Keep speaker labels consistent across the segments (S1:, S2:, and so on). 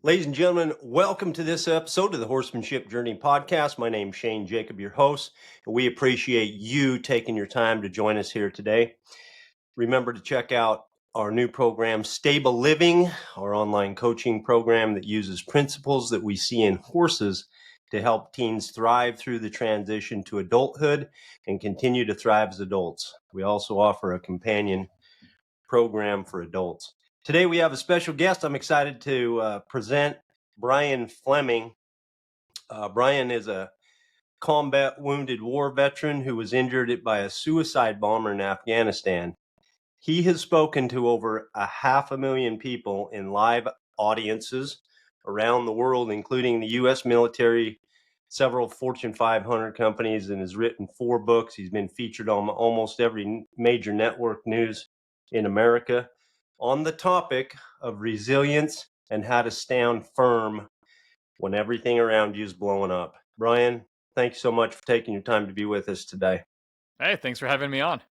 S1: Ladies and gentlemen, welcome to this episode of the Horsemanship Journey podcast. My name's Shane Jacob, your host, and we appreciate you taking your time to join us here today. Remember to check out our new program, Stable Living, our online coaching program that uses principles that we see in horses to help teens thrive through the transition to adulthood and continue to thrive as adults. We also offer a companion program for adults. Today we have a special guest. I'm excited to present Brian Fleming. Brian is a combat wounded war veteran who was injured by a suicide bomber in Afghanistan. He has spoken to over 500,000 people in live audiences around the world, including the U.S. military, several Fortune 500 companies, and has written 4 books. He's been featured on almost every major network news in America on the topic of resilience and how to stand firm when everything around you is blowing up. Brian, thanks so much for taking your time to be with us today.
S2: Hey, thanks for having me on.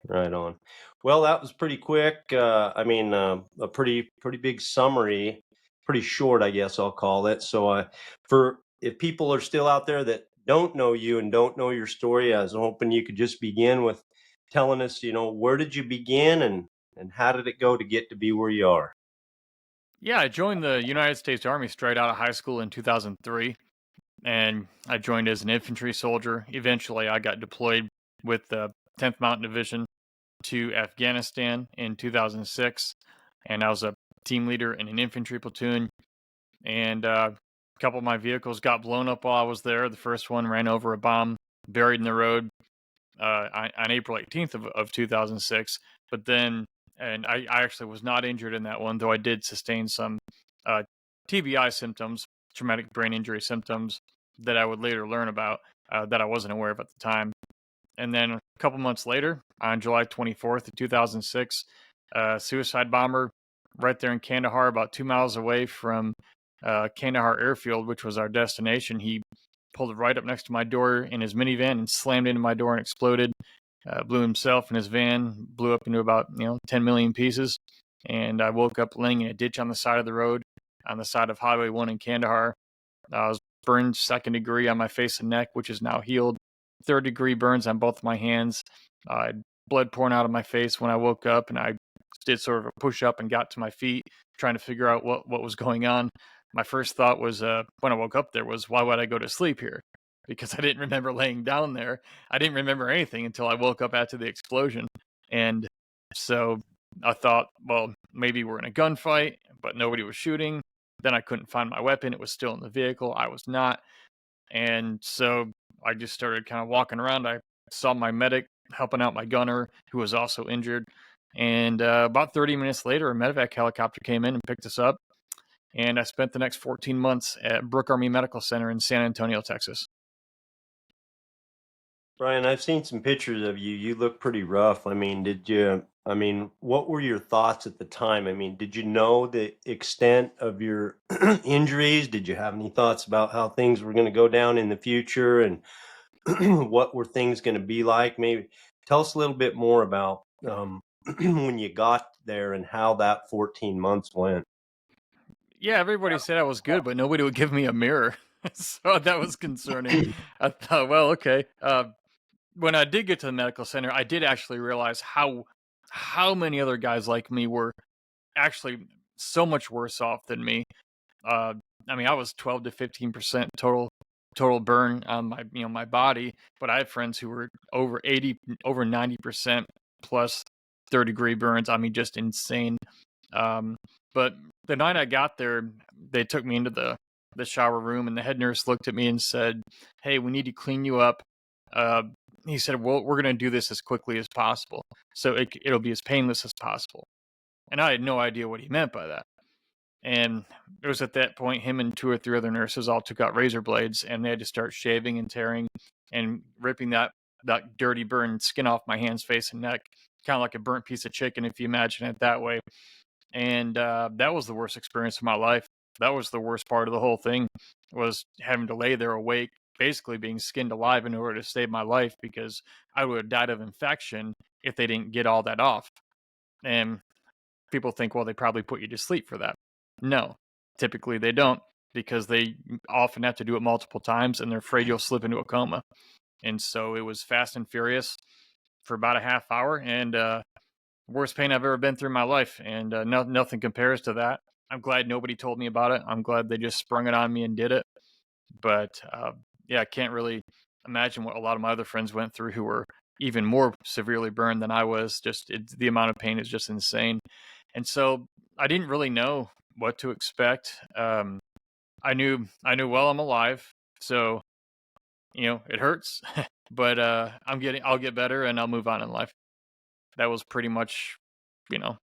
S1: Right on. Well, that was pretty quick. A pretty big summary, pretty short, I guess I'll call it. So for if people are still out there that don't know you and don't know your story, I was hoping you could just begin with telling us, where did you begin and how did it go to get to be where you are?
S2: Yeah, I joined the United States Army straight out of high school in 2003, and I joined as an infantry soldier. Eventually, I got deployed with the 10th Mountain Division to Afghanistan in 2006, and I was a team leader in an infantry platoon. And a couple of my vehicles got blown up while I was there. The first one ran over a bomb buried in the road on April 18th of 2006. But then, and I actually was not injured in that one, though I did sustain some TBI symptoms, traumatic brain injury symptoms, that I would later learn about that I wasn't aware of at the time. And then a couple months later, on July 24th of 2006, a suicide bomber right there in Kandahar, about 2 miles away from Kandahar Airfield, which was our destination. He pulled right up next to my door in his minivan and slammed into my door and exploded. Blew himself and his van, blew up into about 10 million pieces. And I woke up laying in a ditch on the side of the road, on the side of Highway 1 in Kandahar. I was burned 2nd degree on my face and neck, which is now healed. 3rd degree burns on both my hands. I had blood pouring out of my face when I woke up, and I did sort of a push up and got to my feet, trying to figure out what was going on. My first thought was, when I woke up there, was, why would I go to sleep here? Because I didn't remember laying down there. I didn't remember anything until I woke up after the explosion. And so I thought, well, maybe we're in a gunfight, but nobody was shooting. Then I couldn't find my weapon. It was still in the vehicle. I was not. And so I just started kind of walking around. I saw my medic helping out my gunner, who was also injured. And about 30 minutes later, a medevac helicopter came in and picked us up. And I spent the next 14 months at Brooke Army Medical Center in San Antonio, Texas.
S1: Brian, I've seen some pictures of you. You look pretty rough. What were your thoughts at the time? Did you know the extent of your injuries? Did you have any thoughts about how things were going to go down in the future and what were things going to be like? Maybe tell us a little bit more about when you got there and how that 14 months went.
S2: Yeah, everybody said I was good, but nobody would give me a mirror. So that was concerning. I thought, well, okay. When I did get to the medical center, I did actually realize how many other guys like me were actually so much worse off than me. I was 12 to 15% total burn on my body, but I have friends who were over 80, over 90% plus 3rd-degree burns. Just insane. But the night I got there, they took me into the shower room, and the head nurse looked at me and said, "Hey, we need to clean you up." He said, "Well, we're going to do this as quickly as possible, so it'll be as painless as possible." And I had no idea what he meant by that. And it was at that point, him and 2 or 3 other nurses all took out razor blades, and they had to start shaving and tearing and ripping that dirty burned skin off my hands, face, and neck, kind of like a burnt piece of chicken, if you imagine it that way. And that was the worst experience of my life. That was the worst part of the whole thing, was having to lay there awake, basically being skinned alive in order to save my life, because I would have died of infection if they didn't get all that off. And people think, well, they probably put you to sleep for that. No, typically they don't, because they often have to do it multiple times and they're afraid you'll slip into a coma. And so it was fast and furious for about a half hour, and worst pain I've ever been through in my life. And nothing compares to that. I'm glad nobody told me about it. I'm glad they just sprung it on me and did it. But yeah, I can't really imagine what a lot of my other friends went through who were even more severely burned than I was. The amount of pain is just insane. And so I didn't really know what to expect. I knew well I'm alive, so it hurts, but I'll get better and I'll move on in life. That was pretty much, you know,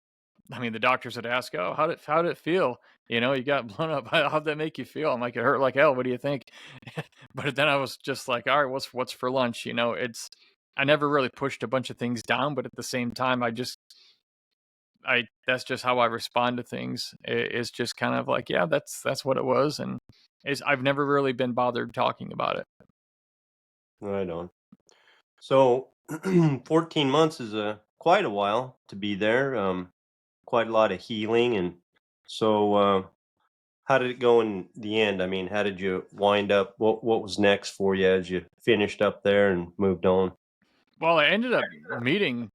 S2: I mean, the doctors would ask, "Oh, how did it feel? You got blown up. How'd that make you feel?" I'm like, "It hurt like hell. What do you think?" But then I was just like, "All right, what's for lunch?" I never really pushed a bunch of things down, but at the same time, I that's just how I respond to things. It's just kind of like, yeah, that's what it was, and I've never really been bothered talking about it.
S1: Right on. So 14 months is quite a while to be there. Quite a lot of healing, and so how did it go in the end? I mean, how did you wind up? What was next for you as you finished up there and moved on?
S2: Well, I ended up meeting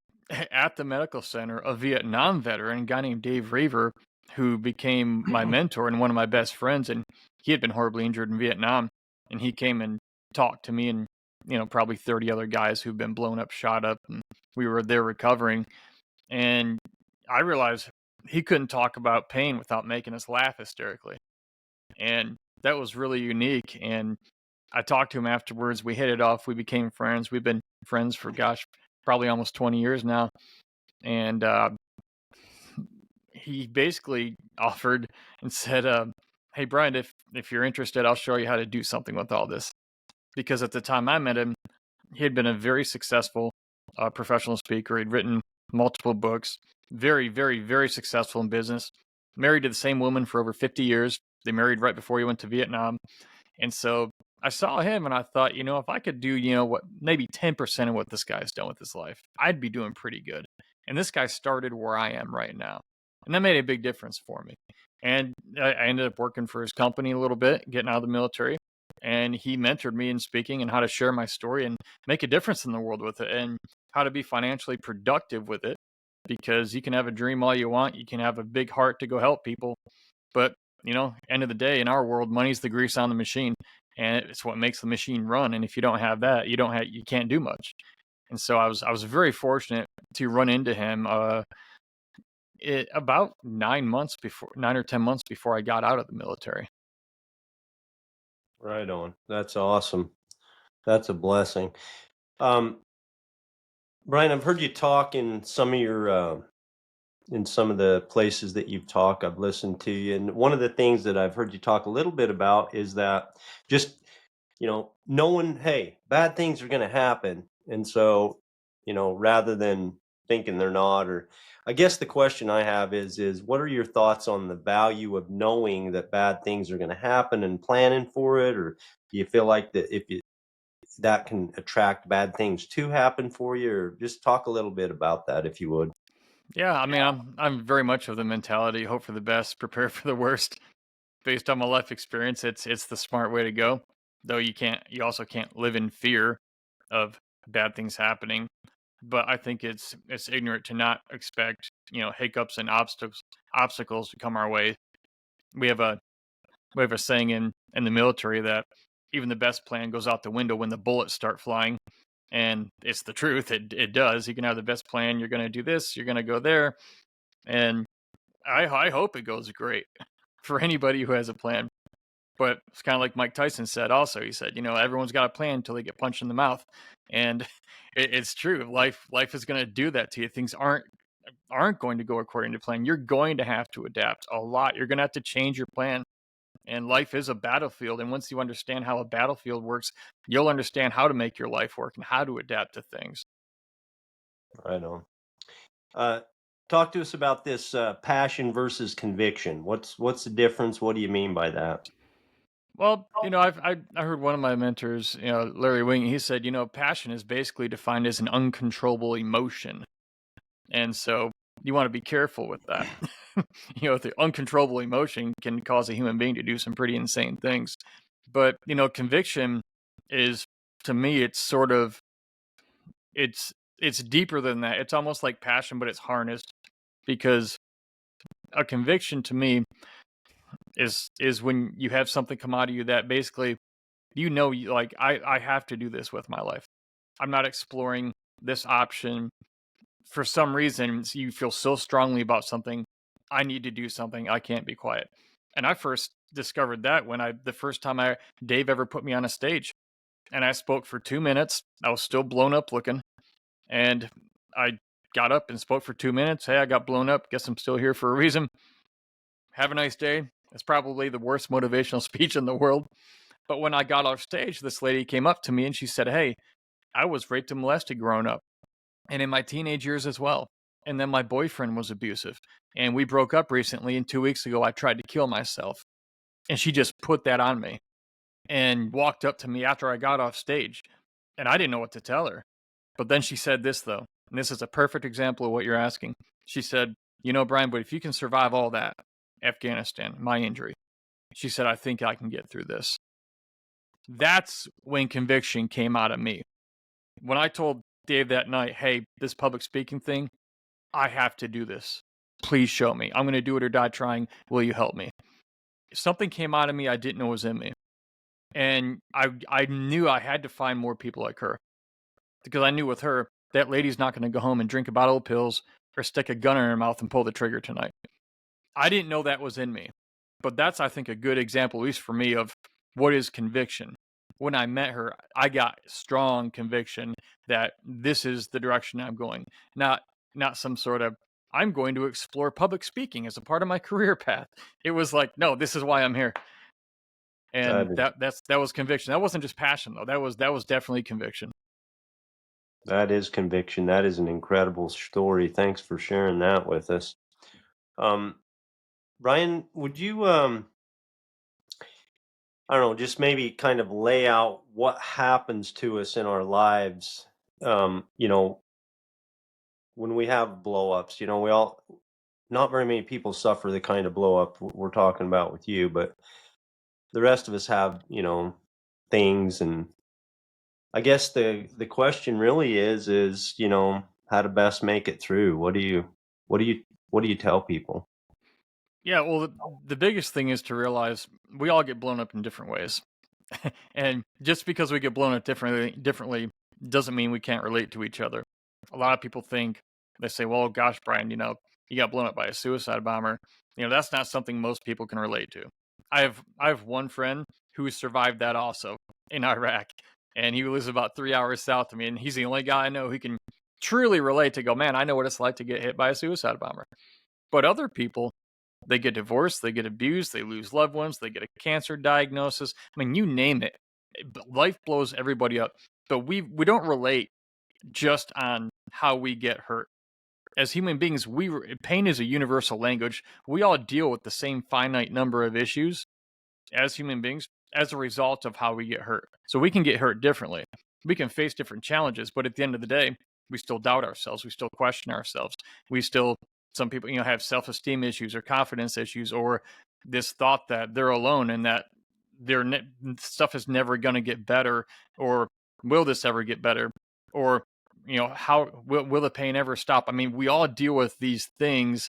S2: at the medical center a Vietnam veteran, a guy named Dave Raver, who became my mentor and one of my best friends. And he had been horribly injured in Vietnam. And he came and talked to me and, probably 30 other guys who've been blown up, shot up. And we were there recovering. And I realized he couldn't talk about pain without making us laugh hysterically. And that was really unique. And I talked to him afterwards. We hit it off. We became friends. We've been friends for, gosh, probably almost 20 years now. And he basically offered and said, "Hey, Brian, if you're interested, I'll show you how to do something with all this." Because at the time I met him, he had been a very successful professional speaker. He'd written multiple books, very, very, very successful in business. Married to the same woman for over 50 years. They married right before he went to Vietnam. And so I saw him and I thought, if I could do, what maybe 10% of what this guy's done with his life, I'd be doing pretty good. And this guy started where I am right now. And that made a big difference for me. And I ended up working for his company a little bit, getting out of the military. And he mentored me in speaking and how to share my story and make a difference in the world with it, and how to be financially productive with it. Because you can have a dream all you want, you can have a big heart to go help people, but end of the day, in our world, money's the grease on the machine, and it's what makes the machine run. And if you don't have that, you can't do much. And so I was very fortunate to run into him about 9 or 10 months before I got out of the military.
S1: Right on. That's awesome. That's a blessing. Um, Brian, I've heard you talk in some of the places that you've talked. I've listened to you, and one of the things that I've heard you talk a little bit about is that just knowing, hey, bad things are going to happen, and so rather than thinking they're not, or I guess the question I have is what are your thoughts on the value of knowing that bad things are going to happen and planning for it, or do you feel like that if you that can attract bad things to happen for you, or just talk a little bit about that if you would.
S2: Yeah, I mean, I'm very much of the mentality: hope for the best, prepare for the worst. Based on my life experience, it's the smart way to go. Though you also can't live in fear of bad things happening. But I think it's ignorant to not expect, hiccups and obstacles to come our way. We have a we have a saying in the military that even the best plan goes out the window when the bullets start flying. And it's the truth. It does. You can have the best plan. You're going to do this. You're going to go there, and I hope it goes great for anybody who has a plan. But it's kind of like Mike Tyson said. Also, he said, everyone's got a plan until they get punched in the mouth, and it's true. Life is going to do that to you. Things aren't going to go according to plan. You're going to have to adapt a lot. You're going to have to change your plan. And life is a battlefield. And once you understand how a battlefield works, you'll understand how to make your life work and how to adapt to things.
S1: Right on. Uh, talk to us about this passion versus conviction. What's the difference? What do you mean by that?
S2: Well, I heard one of my mentors, Larry Wing, he said, passion is basically defined as an uncontrollable emotion. And so you want to be careful with that. The uncontrollable emotion can cause a human being to do some pretty insane things. But, conviction is, to me, it's sort of, it's deeper than that. It's almost like passion, but it's harnessed, because a conviction to me is when you have something come out of you that basically, like, I have to do this with my life. I'm not exploring this option. For some reason, you feel so strongly about something. I need to do something. I can't be quiet. And I first discovered that when the first time Dave ever put me on a stage, and I spoke for 2 minutes. I was still blown up looking, and I got up and spoke for 2 minutes. Hey, I got blown up. Guess I'm still here for a reason. Have a nice day. It's probably the worst motivational speech in the world. But when I got off stage, this lady came up to me and she said, "Hey, I was raped and molested growing up, and in my teenage years as well. And then my boyfriend was abusive. And we broke up recently, and 2 weeks ago I tried to kill myself." And she just put that on me and walked up to me after I got off stage. And I didn't know what to tell her. But then she said this, though, and this is a perfect example of what you're asking. She said, Brian, but if you can survive all that, Afghanistan, my injury, she said, I think I can get through this. That's when conviction came out of me. When I told Dave that night, hey, this public speaking thing, I have to do this. Please show me. I'm going to do it or die trying. Will you help me? Something came out of me I didn't know was in me. And I knew I had to find more people like her, because I knew with her, that lady's not going to go home and drink a bottle of pills or stick a gun in her mouth and pull the trigger tonight. I didn't know that was in me. But that's, I think, a good example, at least for me, of what is conviction. When I met her, I got strong conviction that this is the direction I'm going. Not some sort of, I'm going to explore public speaking as a part of my career path. It was like, no, this is why I'm here. And
S1: That
S2: that was conviction. That wasn't just passion, though. That was definitely conviction.
S1: that is conviction. That is an incredible story. Thanks for sharing that with us. Um, Brian, would you I don't know, just maybe kind of lay out what happens to us in our lives, you know, when we have blow ups. We all, not very many people suffer the kind of blow up we're talking about with you, but the rest of us have, things. And I guess the question really is, how to best make it through. What do you tell people?
S2: Yeah, well, the biggest thing is to realize we all get blown up in different ways. And just because we get blown up differently doesn't mean we can't relate to each other. A lot of people think, they say, well, gosh, Brian, you got blown up by a suicide bomber. That's not something most people can relate to. I have one friend who survived that also in Iraq, and he lives about 3 hours south of me, and he's the only guy I know who can truly relate to go, man, I know what it's like to get hit by a suicide bomber. But other people, they get divorced, they get abused, they lose loved ones, they get a cancer diagnosis. I mean, you name it. Life blows everybody up. But we don't relate just on how we get hurt. As human beings, pain is a universal language. We all deal with the same finite number of issues as human beings as a result of how we get hurt. So we can get hurt differently. We can face different challenges, but at the end of the day, we still doubt ourselves. We still question ourselves. Some people, have self-esteem issues or confidence issues, or this thought that they're alone and that stuff is never going to get better, or will this ever get better? Or, how will the pain ever stop? I mean, we all deal with these things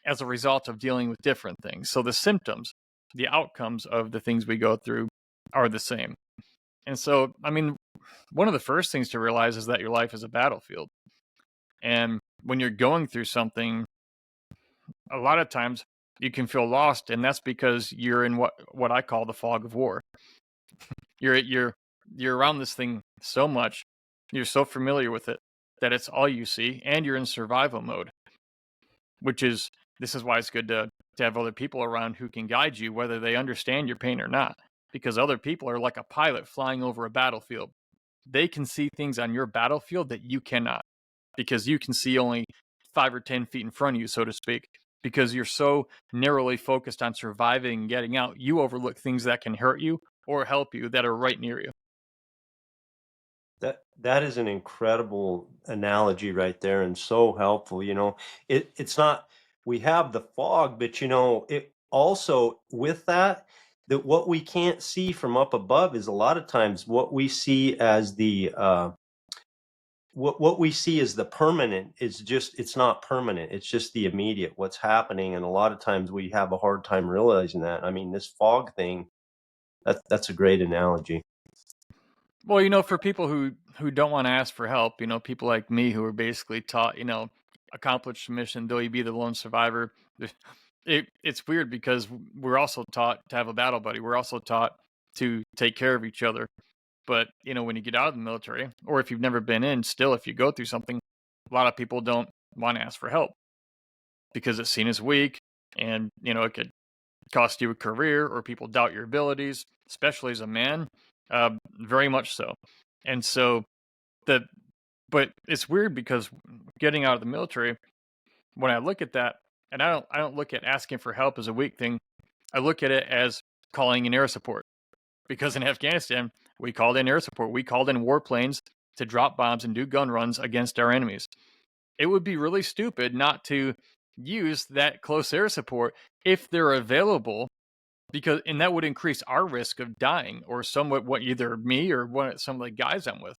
S2: as a result of dealing with different things. So the symptoms, the outcomes of the things we go through are the same. And so, I mean, one of the first things to realize is that your life is a battlefield. And when you're going through something, a lot of times you can feel lost, and that's because you're in what I call the fog of war. You're around this thing so much, you're so familiar with it that it's all you see, and you're in survival mode. This is why it's good to have other people around who can guide you, whether they understand your pain or not. Because other people are like a pilot flying over a battlefield. They can see things on your battlefield that you cannot, because you can see only 5 or 10 feet in front of you, so to speak, because you're so narrowly focused on surviving and getting out, you overlook things that can hurt you or help you that are right near you.
S1: That is an incredible analogy right there and so helpful, it's not we have the fog, but it also with that what we can't see from up above is a lot of times what we see as what we see as the permanent is just it's not permanent. It's just the immediate what's happening. And a lot of times we have a hard time realizing that. I mean, this fog thing, that's a great analogy.
S2: Well, for people who don't want to ask for help, people like me who are basically taught, accomplish the mission, though you be the lone survivor. It's weird because we're also taught to have a battle buddy. We're also taught to take care of each other. But, when you get out of the military, or if you've never been in, still, if you go through something, a lot of people don't want to ask for help because it's seen as weak, and, it could cost you a career, or people doubt your abilities, especially as a man, very much so. And so the but it's weird because getting out of the military, when I look at that, and I don't look at asking for help as a weak thing. I look at it as calling in air support, because in Afghanistan we called in air support. We called in warplanes to drop bombs and do gun runs against our enemies. It would be really stupid not to use that close air support if they're available, because and that would increase our risk of dying, or somewhat what either me or some of the guys I'm with.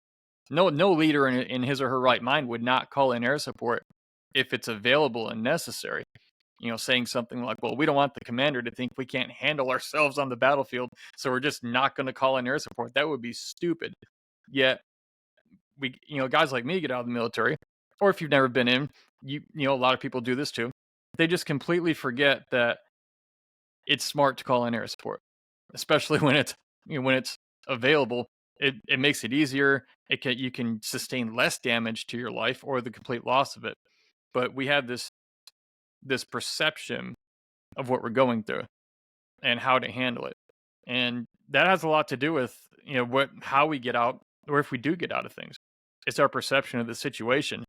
S2: No leader in his or her right mind would not call in air support if it's available and necessary. Saying something like, well, we don't want the commander to think we can't handle ourselves on the battlefield, so we're just not going to call in air support. That would be stupid. Yet guys like me get out of the military, or if you've never been in, a lot of people do this too. They just completely forget that it's smart to call in air support, especially when it's available. It makes it easier. You can sustain less damage to your life or the complete loss of it. But we have this perception of what we're going through and how to handle it, and that has a lot to do with how we get out, or if we do get out of things. It's our perception of the situation,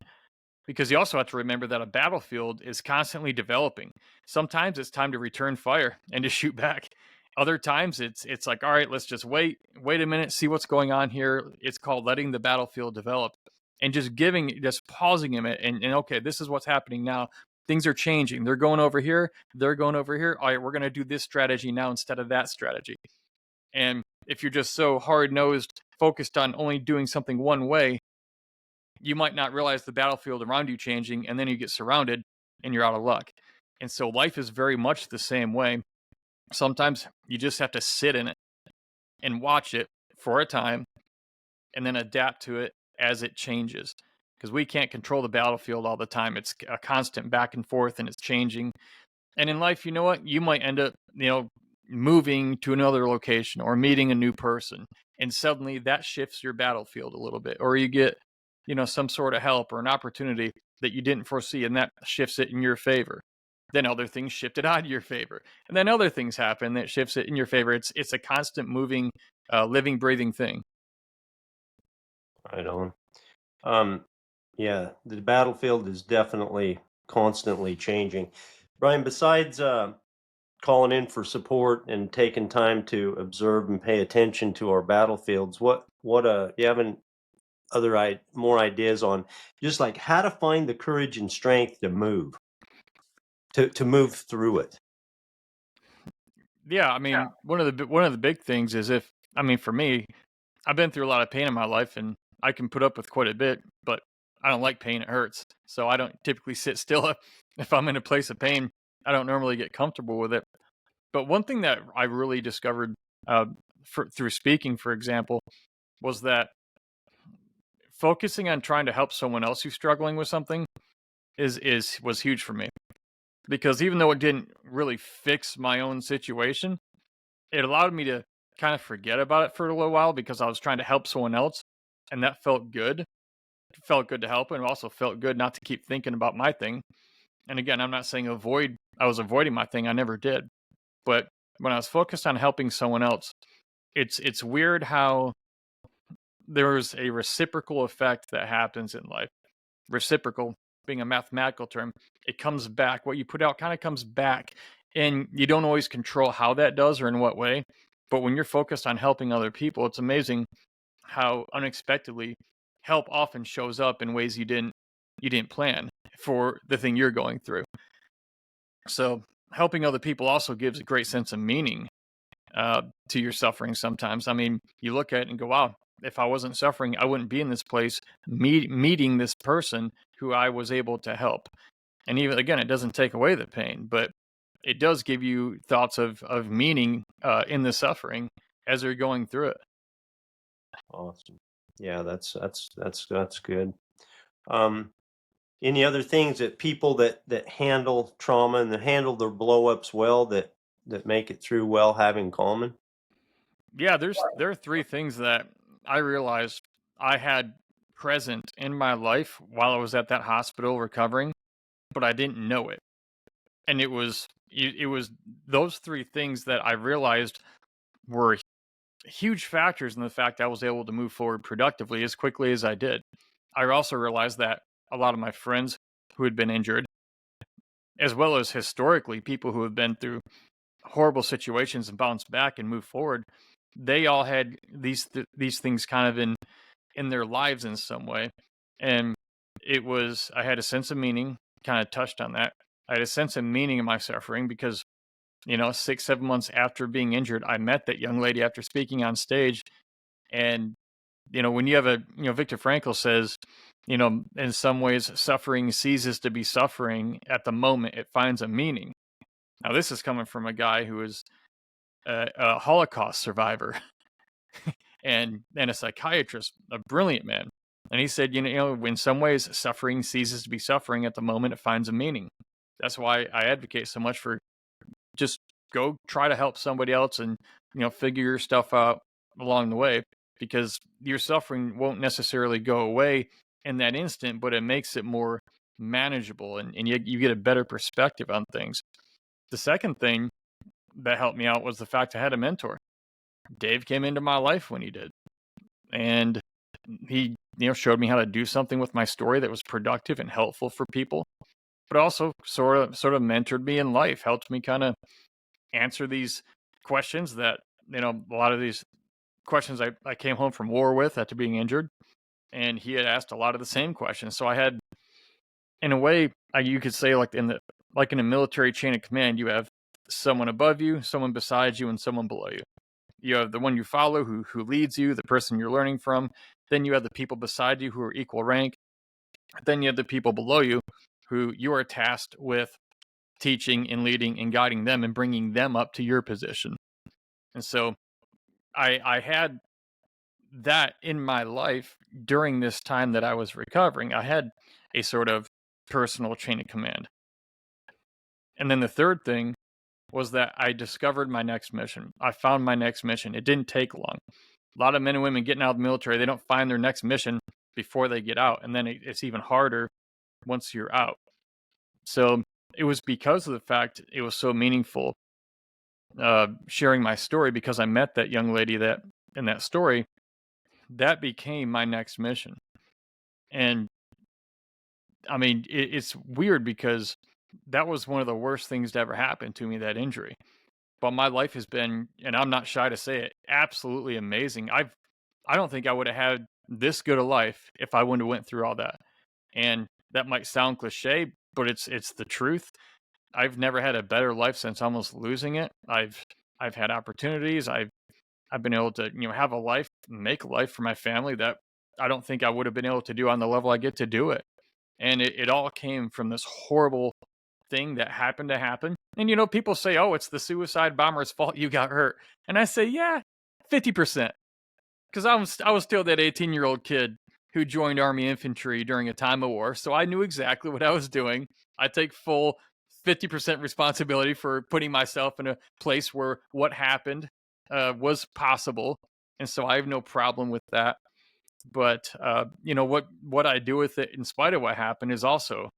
S2: because you also have to remember that a battlefield is constantly developing. Sometimes it's time to return fire and to shoot back. Other times it's like, all right, let's just wait a minute, see what's going on here. It's called letting the battlefield develop, and just pausing a minute and okay, this is what's happening now. Things are changing. They're going over here. They're going over here. All right, we're going to do this strategy now instead of that strategy. And if you're just so hard-nosed, focused on only doing something one way, you might not realize the battlefield around you changing, and then you get surrounded and you're out of luck. And so life is very much the same way. Sometimes you just have to sit in it and watch it for a time and then adapt to it as it changes. Because we can't control the battlefield all the time. It's a constant back and forth, and it's changing. And in life, you know what? You might end up, moving to another location or meeting a new person. And suddenly that shifts your battlefield a little bit. Or you get, some sort of help or an opportunity that you didn't foresee, and that shifts it in your favor. Then other things shift it out of your favor. And then other things happen that shifts it in your favor. It's a constant moving, living, breathing thing.
S1: Right on. Um, yeah, the battlefield is definitely constantly changing. Brian, besides calling in for support and taking time to observe and pay attention to our battlefields, what you have any more ideas on just like how to find the courage and strength to move through it?
S2: Yeah, I mean, one of the big things is, for me, I've been through a lot of pain in my life, and I can put up with quite a bit, but I don't like pain. It hurts. So I don't typically sit still. If I'm in a place of pain, I don't normally get comfortable with it. But one thing that I really discovered, uh, through speaking, for example, was that focusing on trying to help someone else who's struggling with something was huge for me. Because even though it didn't really fix my own situation, it allowed me to kind of forget about it for a little while, because I was trying to help someone else, and that felt good. It felt good to help, and it also felt good not to keep thinking about my thing. And again, I'm not saying I was avoiding my thing. I never did. But when I was focused on helping someone else, it's weird how there's a reciprocal effect that happens in life. Reciprocal being a mathematical term, it comes back. What you put out kind of comes back, and you don't always control how that does or in what way. But when you're focused on helping other people, it's amazing how unexpectedly help often shows up in ways you didn't plan for the thing you're going through. So helping other people also gives a great sense of meaning to your suffering sometimes. I mean, you look at it and go, wow, if I wasn't suffering, I wouldn't be in this place meeting this person who I was able to help. And even again, it doesn't take away the pain, but it does give you thoughts of meaning in the suffering as you're going through it.
S1: Awesome. Yeah, that's good. Um, any other things that people that handle trauma and that handle their blow-ups well that make it through well have in common?
S2: Yeah, there are three things that I realized I had present in my life while I was at that hospital recovering, but I didn't know it. And it was those three things that I realized were huge factors in the fact I was able to move forward productively as quickly as I did. I also realized that a lot of my friends who had been injured, as well as historically people who have been through horrible situations and bounced back and moved forward, they all had these things kind of in their lives in some way. And I had a sense of meaning, kind of touched on that. I had a sense of meaning in my suffering because 6, 7 months after being injured, I met that young lady after speaking on stage. And, when you have Viktor Frankl says, in some ways, suffering ceases to be suffering at the moment it finds a meaning. Now, this is coming from a guy who is a Holocaust survivor and a psychiatrist, a brilliant man. And he said, in some ways, suffering ceases to be suffering at the moment it finds a meaning. That's why I advocate so much for just go try to help somebody else and figure your stuff out along the way, because your suffering won't necessarily go away in that instant, but it makes it more manageable, and you get a better perspective on things. The second thing that helped me out was the fact I had a mentor. Dave came into my life when he did, and he showed me how to do something with my story that was productive and helpful for people, but also sort of mentored me in life, helped me kind of answer these questions that, a lot of these questions I came home from war with after being injured. And he had asked a lot of the same questions. So I had, in a way, you could say like in a military chain of command, you have someone above you, someone beside you, and someone below you. You have the one you follow who leads you, the person you're learning from. Then you have the people beside you who are equal rank. Then you have the people below you who you are tasked with teaching and leading and guiding them and bringing them up to your position. And so I had that in my life during this time that I was recovering. I had a sort of personal chain of command. And then the third thing was that I discovered my next mission. I found my next mission. It didn't take long. A lot of men and women getting out of the military, they don't find their next mission before they get out. And then it's even harder once you're out. So it was because of the fact it was so meaningful sharing my story, because I met that young lady that in that story, that became my next mission. And I mean, it's weird because that was one of the worst things to ever happen to me, that injury. But my life has been, and I'm not shy to say it, absolutely amazing. I don't think I would have had this good a life if I wouldn't have went through all that. And that might sound cliche, but it's the truth. I've never had a better life since almost losing it. I've had opportunities. I've been able to, have a life, make a life for my family that I don't think I would have been able to do on the level I get to do it. And it all came from this horrible thing that happened to happen. And people say, "Oh, it's the suicide bomber's fault you got hurt." And I say, "Yeah, 50%." Because I was still that 18-year-old kid who joined Army infantry during a time of war, so I knew exactly what I was doing. I take full 50% responsibility for putting myself in a place where what happened was possible, and so I have no problem with that. But what I do with it, in spite of what happened, is also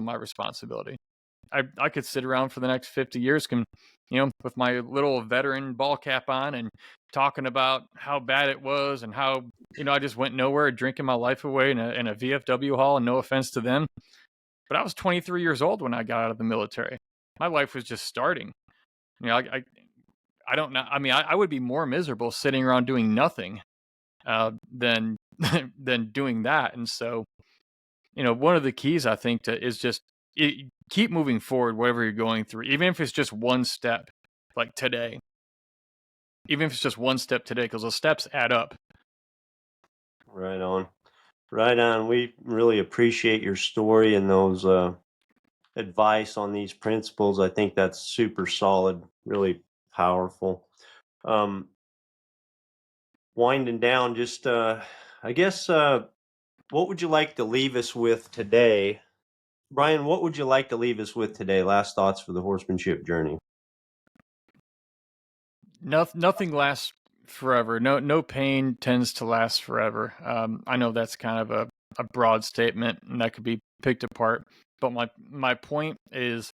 S2: my responsibility. I could sit around for the next 50 years, with my little veteran ball cap on and talking about how bad it was and how, I just went nowhere, drinking my life away in a VFW hall, and no offense to them. But I was 23 years old when I got out of the military. My life was just starting. I don't know. I mean, I would be more miserable sitting around doing nothing than than doing that. And so, one of the keys I think is just keep moving forward, whatever you're going through, even if it's just one step, like today. Even if it's just one step today, because those steps add up.
S1: Right on. Right on. We really appreciate your story and those advice on these principles. I think that's super solid, really powerful. Winding down, just I guess what would you like to leave us with today? Brian, what would you like to leave us with today? Last thoughts for the horsemanship journey.
S2: Nothing lasts forever. No pain tends to last forever. I know that's kind of a broad statement, and that could be picked apart. But my point is,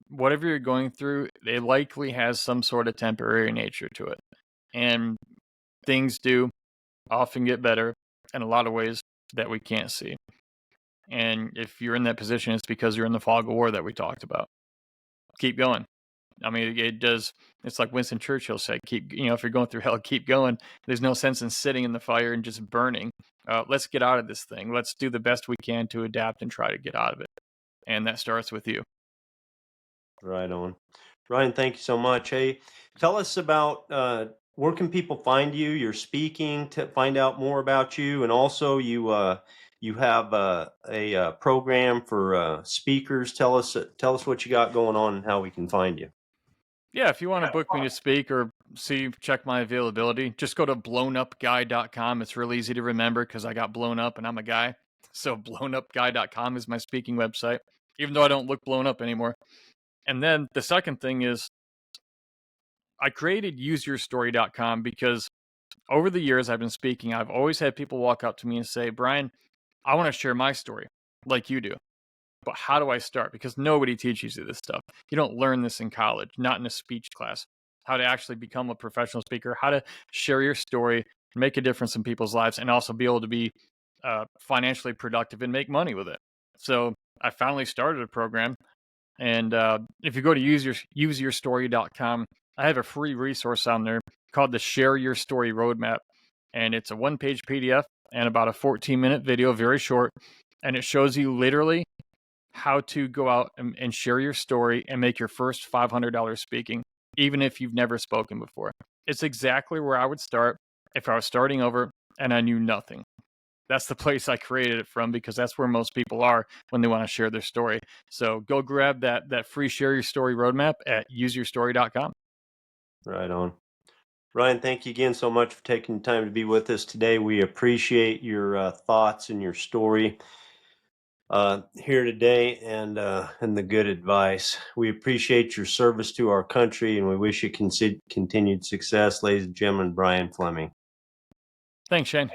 S2: whatever you're going through, it likely has some sort of temporary nature to it. And things do often get better in a lot of ways that we can't see. And if you're in that position, it's because you're in the fog of war that we talked about. Keep going. I mean, it does. It's like Winston Churchill said, keep, if you're going through hell, keep going. There's no sense in sitting in the fire and just burning. Let's get out of this thing. Let's do the best we can to adapt and try to get out of it. And that starts with you.
S1: Right on. Ryan, thank you so much. Hey, tell us about where can people find you? You're speaking to find out more about you, and also you have a program for speakers. Tell us what you got going on and how we can find you.
S2: Yeah, if you want to book me to speak or check my availability, just go to blownupguy.com. It's real easy to remember because I got blown up and I'm a guy. So blownupguy.com is my speaking website, even though I don't look blown up anymore. And then the second thing is I created useyourstory.com because over the years I've been speaking, I've always had people walk up to me and say, Brian, I want to share my story like you do. But how do I start? Because nobody teaches you this stuff. You don't learn this in college, not in a speech class. How to actually become a professional speaker, how to share your story, make a difference in people's lives, and also be able to be financially productive and make money with it. So I finally started a program. And if you go to useyourstory.com, I have a free resource on there called the Share Your Story Roadmap. And it's a one-page PDF and about a 14-minute video, very short. And it shows you literally how to go out and share your story and make your first $500 speaking, even if you've never spoken before. It's exactly where I would start if I was starting over and I knew nothing. That's the place I created it from because that's where most people are when they want to share their story. So go grab that free Share Your Story roadmap at useyourstory.com.
S1: Right on. Ryan, thank you again so much for taking the time to be with us today. We appreciate your thoughts and your story here today and the good advice. We appreciate your service to our country and we wish you continued success. Ladies and gentlemen, Brian Fleming.
S2: Thanks, Shane.